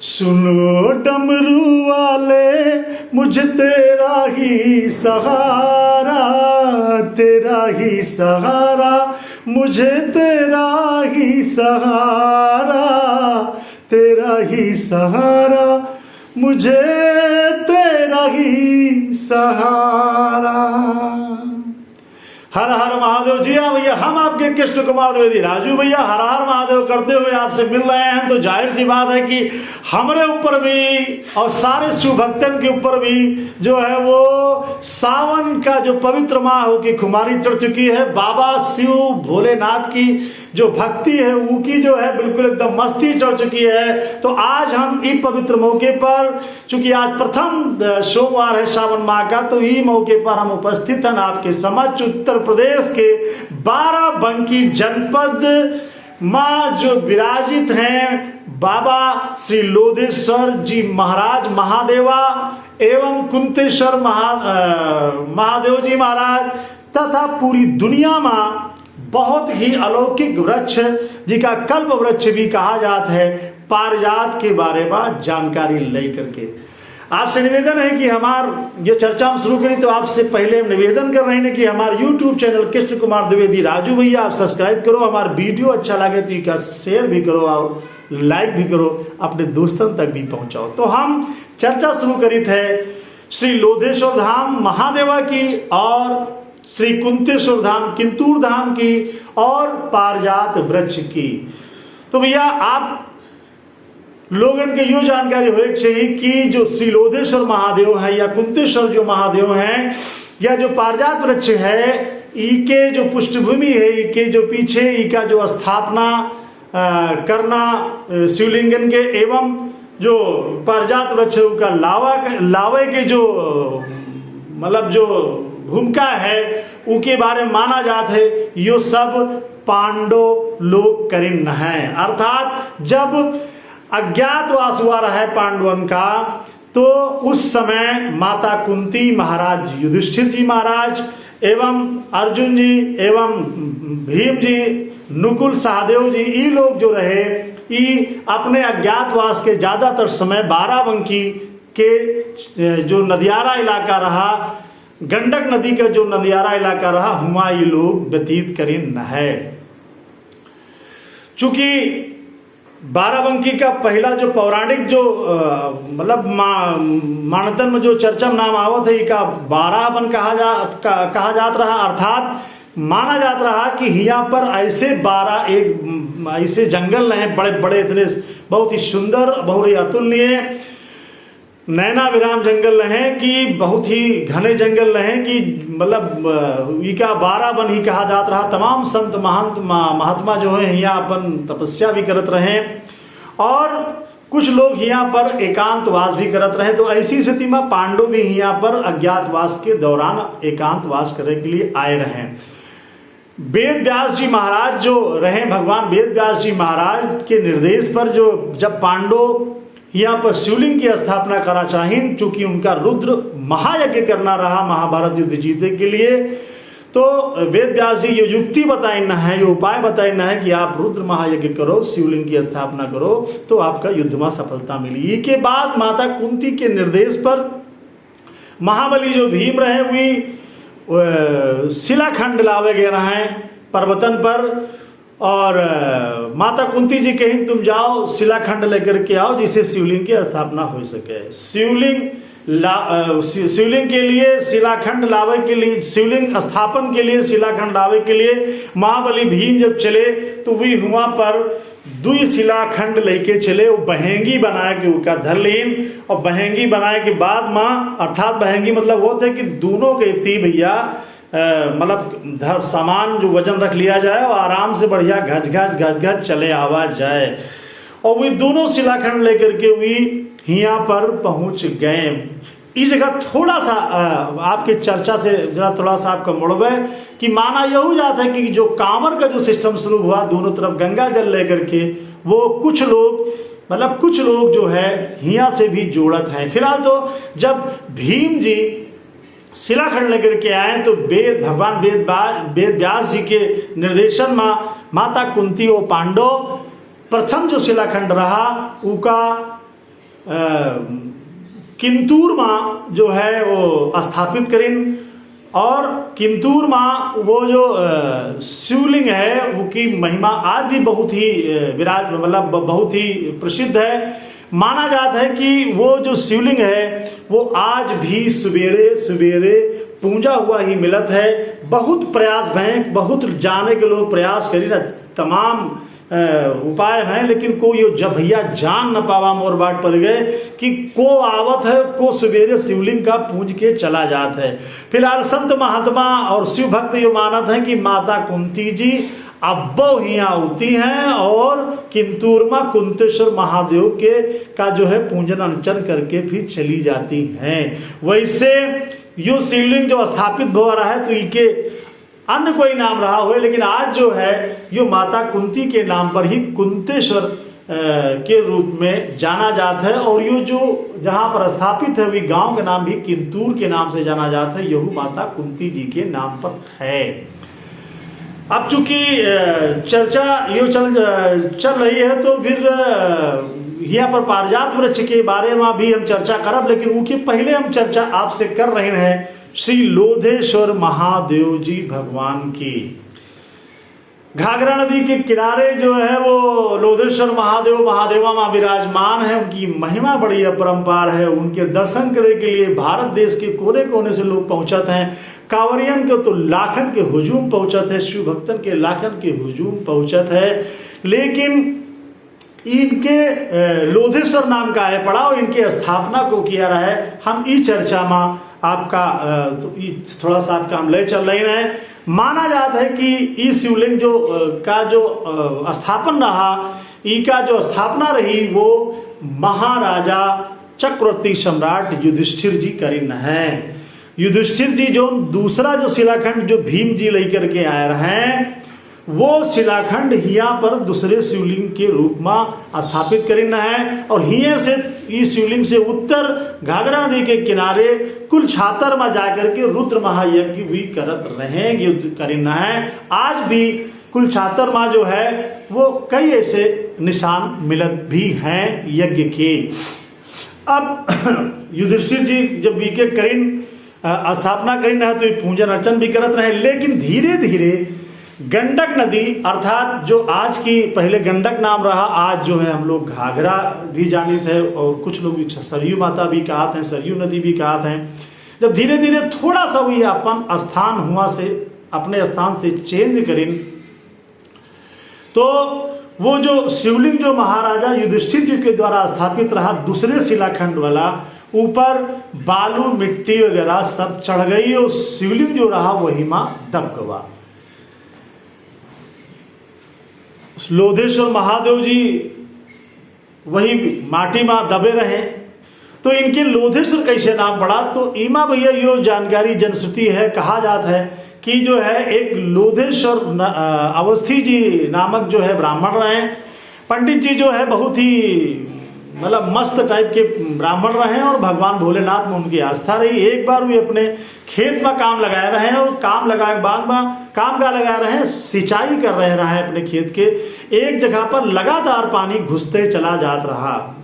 सुनो डमरू वाले मुझे तेरा ही सहारा, तेरा ही सहारा, मुझे तेरा ही सहारा, तेरा ही सहारा, मुझे तेरा ही सहारा। हर हर महादेव जी। हाँ भैया, हम आपके कृष्ण कुमार द्विवेदी राजू भैया हर हर महादेव करते हुए आपसे मिल रहे हैं। तो जाहिर सी बात है कि हमारे ऊपर भी और सारे शिव भक्तन के ऊपर भी जो है वो सावन का जो पवित्र माह की खुमारी चढ़ चुकी है। बाबा शिव भोलेनाथ की जो भक्ति है उनकी जो है बिल्कुल एकदम मस्ती चढ़ चुकी है। तो आज हम इस पवित्र मौके पर, चूंकि आज प्रथम सोमवार है सावन माह का, तो इस मौके पर हम उपस्थित हैं आपके समक्ष उत्तर प्रदेश के बाराबंकी जनपद मां जो विराजित हैं बाबा श्री लोधेश्वर जी महाराज महादेवा एवं कुंतेश्वर महादेव जी महाराज तथा पूरी दुनिया में बहुत ही अलौकिक वृक्ष जिका कल्प वृक्ष भी कहा जाता है, पारिजात के बारे में जानकारी लेकर के आपसे निवेदन है कि हमार ये चर्चा हम शुरू करें तो आपसे पहले हम निवेदन कर रहे हैं कि हमारे YouTube चैनल कृष्ण कुमार द्विवेदी राजू भैया आप सब्सक्राइब करो, हमारा वीडियो अच्छा लगे तो इसका शेयर भी करो और लाइक भी करो, अपने दोस्तों तक भी पहुंचाओ। तो हम चर्चा शुरू करी थे श्री लोधेश्वर धाम महादेवा की और श्री कुंतेश्वर धाम किंतूर धाम की और पारिजात वृक्ष की। तो भैया आप लोगन के यो जानकारी हो चाहिए कि जो श्री लोधेश्वर महादेव है या कुंतेश्वर जो महादेव हैं या जो पारिजात वृक्ष है, इके जो पृष्ठभूमि है, इके जो पीछे इका जो स्थापना करना शिवलिंगन के एवं जो पारिजात वृक्ष का लावे के जो मतलब जो भूमिका है उनके बारे में माना जाता है यो सब पांडव लोग करीन है। अर्थात जब अज्ञातवास हुआ रहा है पांडवन का, तो उस समय माता कुंती महाराज युधिष्ठिर जी महाराज एवं अर्जुन जी एवं भीम जी नकुल सहदेव जी ये लोग जो रहे ये अपने अज्ञातवास के ज्यादातर समय बाराबंकी के जो नदियारा इलाका रहा, गंडक नदी का जो नदियारा इलाका रहा, हुआ ये लोग व्यतीत करीन है। चूंकि बाराबंकी का पहला जो पौराणिक जो मतलब मानतन में जो चर्चा में नाम आवत है का बाराबन कहा जात रहा। अर्थात माना जात रहा कि यहाँ पर ऐसे 12 एक ऐसे जंगल रहे बड़े बड़े, इतने बहुत ही सुंदर, बहुत ही अतुलनीय नैना विराम जंगल रहे कि बहुत ही घने जंगल रहे कि मतलब इका बाराबन ही कहा जाता रहा। तमाम संत महंत महात्मा जो है यहाँ अपन तपस्या भी करत रहे और कुछ लोग यहाँ पर एकांतवास भी करत रहे। तो ऐसी स्थिति में पांडव भी यहाँ पर अज्ञातवास के दौरान एकांतवास करने के लिए आए रहे। वेद व्यास जी महाराज जो रहे, भगवान वेद व्यास जी महाराज के निर्देश पर जो जब पांडव यहाँ पर शिवलिंग की स्थापना करा चाहिए, चूंकि उनका रुद्र महायज्ञ करना रहा महाभारत युद्ध जीतने के लिए, तो वेद व्यास जी ये युक्ति बताई न है, ये उपाय बताई न है कि आप रुद्र महायज्ञ करो, शिवलिंग की स्थापना करो तो आपका युद्ध में सफलता मिली। इसके बाद माता कुंती के निर्देश पर महाबली जो भीम रहे हुई शिलाखंड लावे गए रहे पर्वतन पर और माता कुंती जी कहीं तुम जाओ शिलाखंड लेकर के आओ जिससे शिवलिंग की स्थापना हो सके। शिवलिंग के लिए शिलाखंड लावे के लिए, शिवलिंग स्थापन के लिए शिलाखंड लावे के लिए महाबली भीम जब चले तो वे हुआ पर 2 शिलाखंड लेके चले, वो बहेंगी बना के उनका धर लीन और बहेंगी बनाए के बाद माँ, अर्थात बहेंगी मतलब वो थे कि दोनों के थी भैया मतलब सामान जो वजन रख लिया जाए और आराम से बढ़िया घच चले आवा जाए। और वे दोनों शिलाखंड लेकर के वे यहाँ पर पहुंच गए। इस जगह थोड़ा सा आपके चर्चा से जरा थोड़ा सा आपका मुड़वे कि माना यह जाता है कि जो कांवर का जो सिस्टम शुरू हुआ दोनों तरफ गंगा जल लेकर के, वो कुछ लोग जो है यहाँ से भी जोड़त हैं। फिलहाल तो जब भीम जी शिलाखंड लेकर के आए तो भगवान वेद व्यास जी के निर्देशन में माता कुंती और पांडव प्रथम जो शिलाखंड रहा उका किंतूर माँ जो है वो स्थापित करीन, और किंतूर माँ वो जो शिवलिंग है वो की महिमा आज भी बहुत ही मतलब बहुत ही प्रसिद्ध है। माना जाता है कि वो जो शिवलिंग है वो आज भी सवेरे सवेरे पूजा हुआ ही मिलत है। बहुत प्रयास हैं, बहुत जाने के लोग प्रयास करी ना, तमाम उपाय हैं, लेकिन को यो जब भैया जान न पावा मोर बाट पर गए कि को आवत है, को सवेरे शिवलिंग का पूज के चला जात है। फिलहाल संत महात्मा और शिव भक्त ये मानत है कि माता कुंती जी अब्बो ही होती हैं और किंतूरमा कुंतेश्वर महादेव के का जो है पूजन अर्चन करके फिर चली जाती हैं। वैसे यो शिवलिंग जो स्थापित हो रहा है तो इनके अन्य कोई नाम रहा हुए, लेकिन आज जो है यो माता कुंती के नाम पर ही कुंतेश्वर के रूप में जाना जाता है। और यो जो जहां पर स्थापित है वही गांव का नाम भी किंतूर के नाम से जाना जाता है, यही माता कुंती जी के नाम पर है। अब चूंकि चर्चा यो चल रही है तो फिर यहाँ पर पारिजात वृक्ष के बारे में भी हम चर्चा करब, लेकिन उनके पहले हम चर्चा आपसे कर रहे हैं श्री लोधेश्वर महादेव जी भगवान की। घाघरा नदी के किनारे जो है वो लोधेश्वर महादेव महादेवा मां विराजमान है। उनकी महिमा बड़ी अपरंपार है। उनके दर्शन करने के लिए भारत देश के कोने कोने से लोग पहुंचत हैं। कांवरियन के तो लाखन के हुजूम पहुंचत है, शिव भक्तन के लाखन के हुजूम पहुंचत है, लेकिन इनके लोधेश्वर नाम का है पड़ा और इनके स्थापना को किया रहा है। हम इस चर्चा में आपका थोड़ा सा आपका हम ले चल रहे हैं। माना जाता है कि इस शिवलिंग जो का जो स्थापन रहा, इनका जो स्थापना रही वो महाराजा चक्रवर्ती सम्राट युधिष्ठिर जी करीन है। युधिष्ठिर जी जो दूसरा जो शिलाखंड जो भीम जी लेकर के आए हैं वो शिलाखंड हिया पर दूसरे शिवलिंग के रूप में स्थापित करीन है। और हिये से इस शिवलिंग से उत्तर घाघरा नदी के किनारे कुल छातर में जाकर के रुद्र महायज्ञ भी करत रहेंगे करीन है। आज भी कुल छातर में जो है वो कई ऐसे निशान मिलत भी हैं यज्ञ के। अब युधिष्ठिर जी जब बीके करीन स्थापना करीन है तो पूजन अर्चन भी करत रहे, लेकिन धीरे धीरे गंडक नदी अर्थात जो आज की पहले गंडक नाम रहा, आज जो है हम लोग घाघरा भी जानित है और कुछ लोग सरयू माता भी कहते हैं, सरयू नदी भी कहते हैं। जब धीरे धीरे थोड़ा सा हुई अपन स्थान हुआ से अपने स्थान से चेंज करें तो वो जो शिवलिंग जो महाराजा युधिष्ठिर जी के द्वारा स्थापित रहा दूसरे शिलाखंड वाला, ऊपर बालू मिट्टी वगैरह सब चढ़ गई और शिवलिंग जो रहा वही मां दब गवा। लोधेश्वर महादेव जी वही माटी में दबे रहे। तो इनके लोधेश्वर कैसे नाम पड़ा, तो ईमा भैया यो जानकारी जनश्रुति है। कहा जाता है कि जो है एक लोधेश्वर अवस्थी जी नामक जो है ब्राह्मण रहे। पंडित जी जो है बहुत ही मतलब मस्त टाइप के ब्राह्मण रहे और भगवान भोलेनाथ में उनकी आस्था रही। एक बार वे अपने खेत में काम लगाए रहे और काम लगाए बाद में काम का लगा रहे हैं, सिंचाई कर रहे हैं अपने खेत के। एक जगह पर लगातार पानी घुसते चला जात रहा।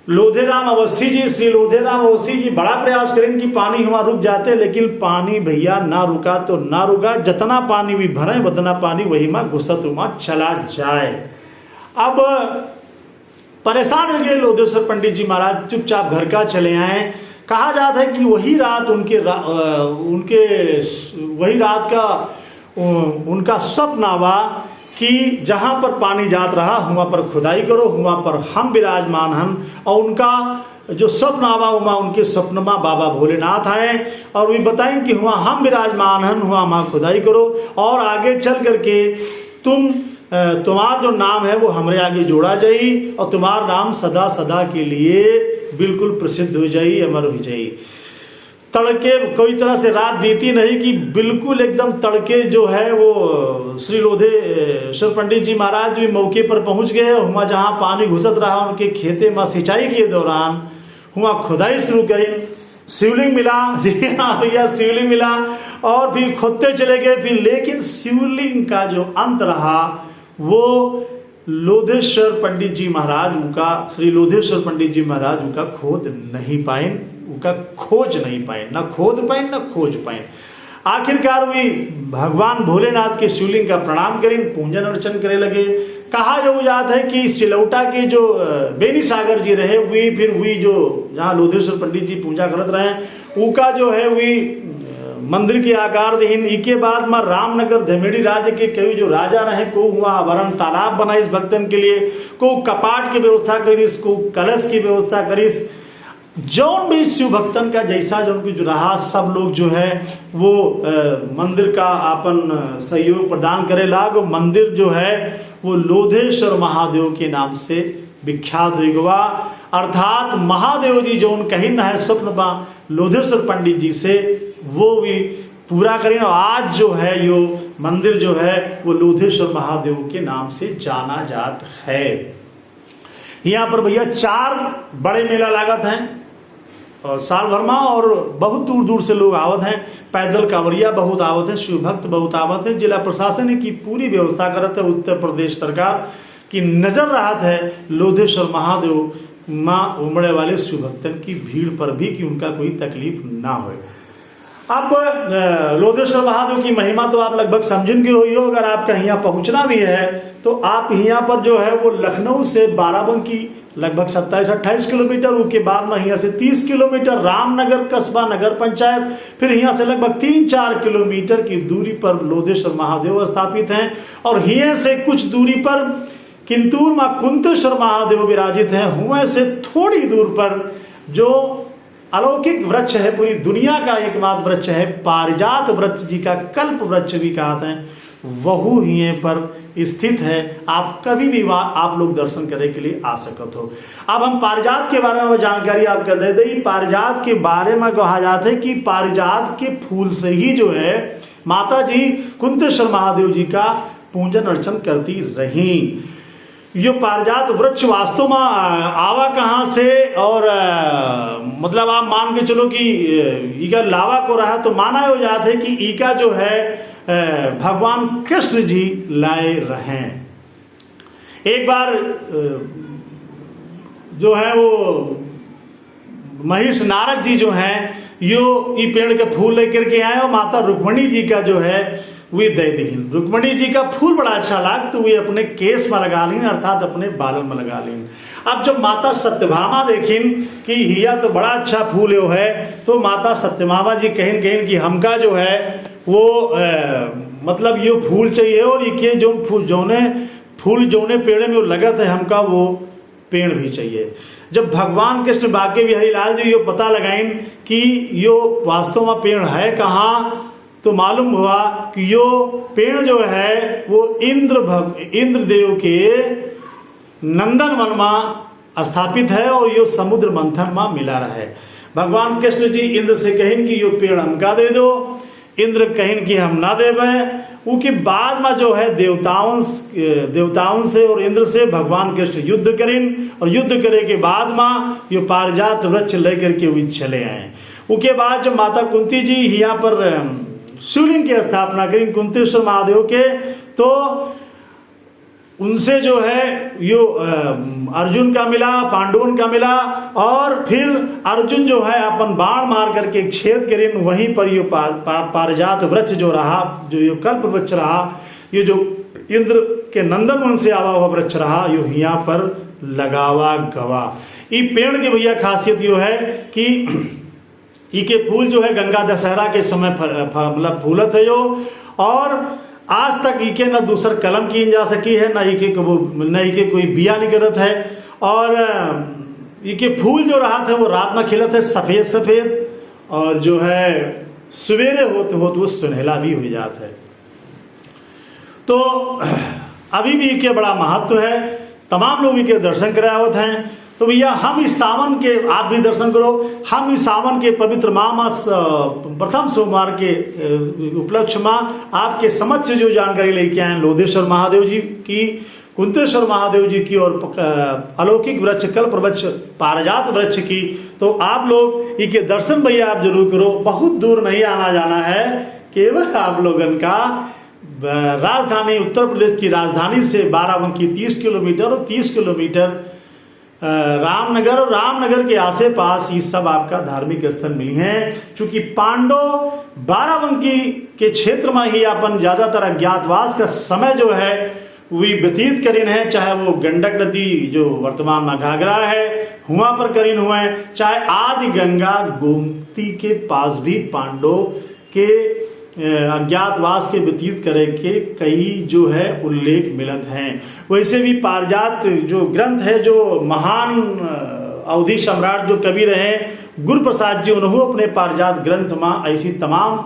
लोधेराम अवस्थी जी, श्री लोधेराम अवस्थी जी बड़ा प्रयास करें कि पानी हुआ रुक जाते, लेकिन पानी भैया ना रुका तो ना रुका। जितना पानी भी भरे उतना पानी वही में घुसत हुआ चला जाए। अब परेशान हो गए लोधेश्वर पंडित जी महाराज, चुपचाप घर का चले आए। कहा जाता है कि वही रात वही रात का उनका सपना हुआ कि जहां पर पानी जात रहा वहां पर खुदाई करो, वहां पर हम विराजमान हम। और उनका जो स्वप्न आवा हुआ उनके स्वप्न में बाबा भोलेनाथ आए और वे बताएं कि हुआ हम विराजमान हम, हुआ मां खुदाई करो और आगे चल करके तुम्हारा जो नाम है वो हमारे आगे जोड़ा जाई और तुम्हारा नाम सदा सदा के लिए बिल्कुल प्रसिद्ध हो जाई, अमर हो जाई। तड़के कोई तरह से रात बीती नहीं कि बिल्कुल एकदम तड़के जो है वो श्री लोधेश्वर पंडित जी महाराज भी मौके पर पहुंच गए। हुआ जहां पानी घुसत रहा उनके खेते में सिंचाई के दौरान हुआ खुदाई शुरू करी। शिवलिंग मिला, जी हाँ भैया शिवलिंग मिला और फिर खोदते चले गए। फिर लेकिन शिवलिंग का जो अंत रहा वो लोधेश्वर पंडित जी महाराज उनका, श्री लोधेश्वर पंडित जी महाराज उनका खोज नहीं पाए, उनका खोज नहीं पाए, न खोद पाए न खोज पाए। आखिरकार वे भगवान भोलेनाथ के शिवलिंग का प्रणाम करें, पूजन अर्चन करे लगे। कहा जो जात है कि सिलौटा के जो बेनी सागर जी रहे वे, फिर वी जो जहाँ लोधेश्वर पंडित जी पूजा करत रहे, उनका जो है वे मंदिर के आकार देहीन। इसके बाद में रामनगर धमेड़ी राज्य के कई जो राजा रहे, को हुआ आवरण तालाब बनाइस भक्तन के लिए, को कपाट की व्यवस्था करिस, को कलश की व्यवस्था करिस। जौन भी शिव भक्तन का जैसा जो उनकी जो रहा, सब लोग जो है वो मंदिर का आपन सहयोग प्रदान करे लाग। मंदिर जो है वो लोधेश्वर महादेव के नाम से विख्यात हो गवा। अर्थात महादेव जी जो उन कहीं न है स्वप्न बा लोधेश्वर पंडित जी से, वो भी पूरा करें। और आज जो है यो मंदिर जो है वो लोधेश्वर महादेव के नाम से जाना जाता है। यहाँ पर भैया 4 बड़े मेला लागत हैं और साल भर में, और बहुत दूर दूर से लोग आवत हैं, पैदल कांवरिया बहुत आवत हैं, शिव भक्त बहुत आवत हैं। जिला प्रशासन की पूरी व्यवस्था करत है, उत्तर प्रदेश सरकार की नजर राहत है लोधेश्वर महादेव माँ उमड़े वाले शिव भक्तन की भीड़ पर भी, कि उनका कोई तकलीफ ना हो। अब लोधेश्वर महादेव की महिमा तो आप लगभग समझेंगे हो। अगर आपका यहाँ पहुंचना भी है तो आप यहाँ पर जो है वो लखनऊ से बाराबंकी लगभग 27-28 किलोमीटर, उसके बाद में यहाँ से 30 किलोमीटर रामनगर कस्बा नगर पंचायत, फिर यहाँ से लगभग 3-4 किलोमीटर की दूरी पर लोधेश्वर महादेव स्थापित हैं। और यहाँ से कुछ दूरी पर किंतूर मां कुंतेश्वर महादेव विराजित हैं। हुए से थोड़ी दूर पर जो अलौकिक वृक्ष है, पूरी दुनिया का एकमात्र वृक्ष है, पारिजात वृक्ष जी का कल्प वृक्ष भी कहते हैं, वहू ही पर स्थित है। आप कभी भी आप लोग दर्शन करने के लिए आ सकते हो। अब हम पारिजात के बारे में जानकारी आपको दे दें। पारिजात के बारे में कहा जाता है कि पारिजात के फूल से ही जो है माता जी कुंतेश्वर महादेव जी का पूजन अर्चन करती रही। ये पारिजात वृक्ष वास्तव में आवा कहाँ से, और मतलब आप मान के चलो कि इका लावा को रहा, तो माना हो जाता है कि इका जो है भगवान कृष्ण जी लाए रहे। एक बार जो है वो महिष नारद जी जो हैं यो ई पेड़ के फूल लेकर के आए, और माता रुक्मणी जी का जो है वे दे दी। रुक्मणी जी का फूल बड़ा अच्छा लगा तो वे अपने केस में लगा ली, अर्थात अपने बालन में लगा ली। अब जब माता सत्यभामा देखिन कि हिया तो बड़ा अच्छा फूल है, तो माता सत्यभामा जी कहें कि हमका जो है वो मतलब ये फूल चाहिए, और ये जो फूल जौने पेड़ में वो लगत है हमका वो पेड़ भी चाहिए। जब भगवान कृष्ण बाके बिहारी लाल जी यो पता लगाइन कि यो वास्तव में पेड़ है कहाँ, तो मालूम हुआ कि यो पेड़ जो है वो इंद्र देव के नंदन वन में स्थापित है, और यो समुद्र मंथन में मिला रहा है। भगवान कृष्ण जी इंद्र से कहें कि यो पेड़ हमका दे दो, इंद्र कहें कि हम ना देवे। उसके बाद में जो है देवताओं से और इंद्र से भगवान कृष्ण युद्ध करें, और युद्ध करे के बाद में यो पारिजात वृक्ष लेकर के वे चले आए। उसके बाद जब माता कुंती जी यहाँ पर शिवलिंग की स्थापना करी कुंतेश्वर महादेव के, तो उनसे जो है यो अर्जुन का मिला, पांडुवन का मिला, और फिर अर्जुन जो है अपन बाण मार करके छेद करें, वहीं पर यो पारिजात वृक्ष जो रहा, जो यो कल्प वृक्ष रहा, ये जो इंद्र के नंदन वन से आवा हुआ वृक्ष रहा, यो यहाँ पर लगावा गवा। ये पेड़ की भैया खासियत यो है कि इके फूल जो है गंगा दशहरा के समय मतलब फूलत है जो, और आज तक इके न दूसर कलम की जा सकी है, न इके कोई बिया निकलत है, और इके फूल जो रहा था वो रात में खिलत है सफेद सफेद, और जो है सवेरे होते होते वो सुनहला भी हो जाता है। तो अभी भी इके बड़ा महत्व है, तमाम लोग इके दर्शन करावत हैं। तो भैया हम इस सावन के, आप भी दर्शन करो, हम इस सावन के पवित्र मास प्रथम सोमवार के उपलक्ष्य में आपके समक्ष जो जानकारी लेके आए लोधेश्वर महादेव जी की, कुंतेश्वर महादेव जी की, और अलौकिक वृक्ष कल्प वृक्ष पारिजात वृक्ष की, तो आप लोग इनके दर्शन भैया आप जरूर करो। बहुत दूर नहीं आना जाना है, केवल आप लोगन का राजधानी उत्तर प्रदेश की राजधानी से बाराबंकी 30 किलोमीटर और 30 किलोमीटर रामनगर और रामनगर के आसे पास ये सब आपका धार्मिक स्थल मिली हैं। चूंकि पांडव बाराबंकी के क्षेत्र में ही अपन ज्यादातर अज्ञातवास का समय जो है वे व्यतीत करीन है, चाहे वो गंडक नदी जो वर्तमान में घाघरा है हुआ पर करीन हुए हैं, चाहे आदि गंगा गोमती के पास भी पांडव के अज्ञातवास के व्यतीत करे के कई जो है उल्लेख मिलत हैं। वैसे भी पारिजात जो ग्रंथ है, जो महान अवधि सम्राट जो कवि रहे गुरु प्रसाद जी, उन्होंने अपने पारिजात ग्रंथ में ऐसी तमाम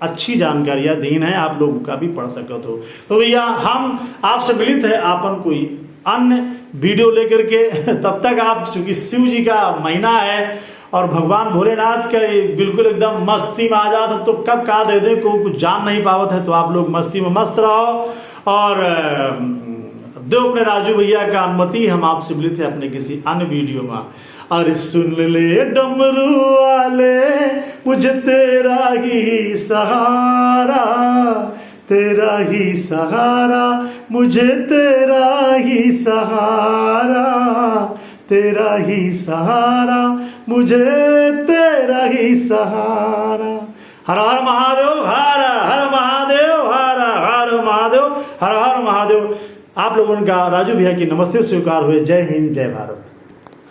अच्छी जानकारियां दी हैं, आप लोगों का भी पढ़ सकते हो। तो भैया हम आपसे मिलित है आपन कोई अन्य वीडियो लेकर के, तब तक आप, चूंकि शिव जी का महीना है और भगवान भोलेनाथ का बिल्कुल एकदम मस्ती में आ जाता, तो कब का दे दे को कुछ जान नहीं पावत है, तो आप लोग मस्ती में मस्त रहो और दो अपने राजू भैया का अनुमति। हम आपसे मिलित है अपने किसी अन्य वीडियो में। अरे सुन ले डमरू वाले मुझे तेरा ही सहारा, तेरा ही सहारा, मुझे तेरा ही सहारा, तेरा ही सहारा, मुझे तेरा ही सहारा। हर हर महादेव, हर हर महादेव, हर हर महादेव, हर हर महादेव। आप लोगों का राजू भैया की नमस्ते स्वीकार हुए। जय हिंद, जय भारत।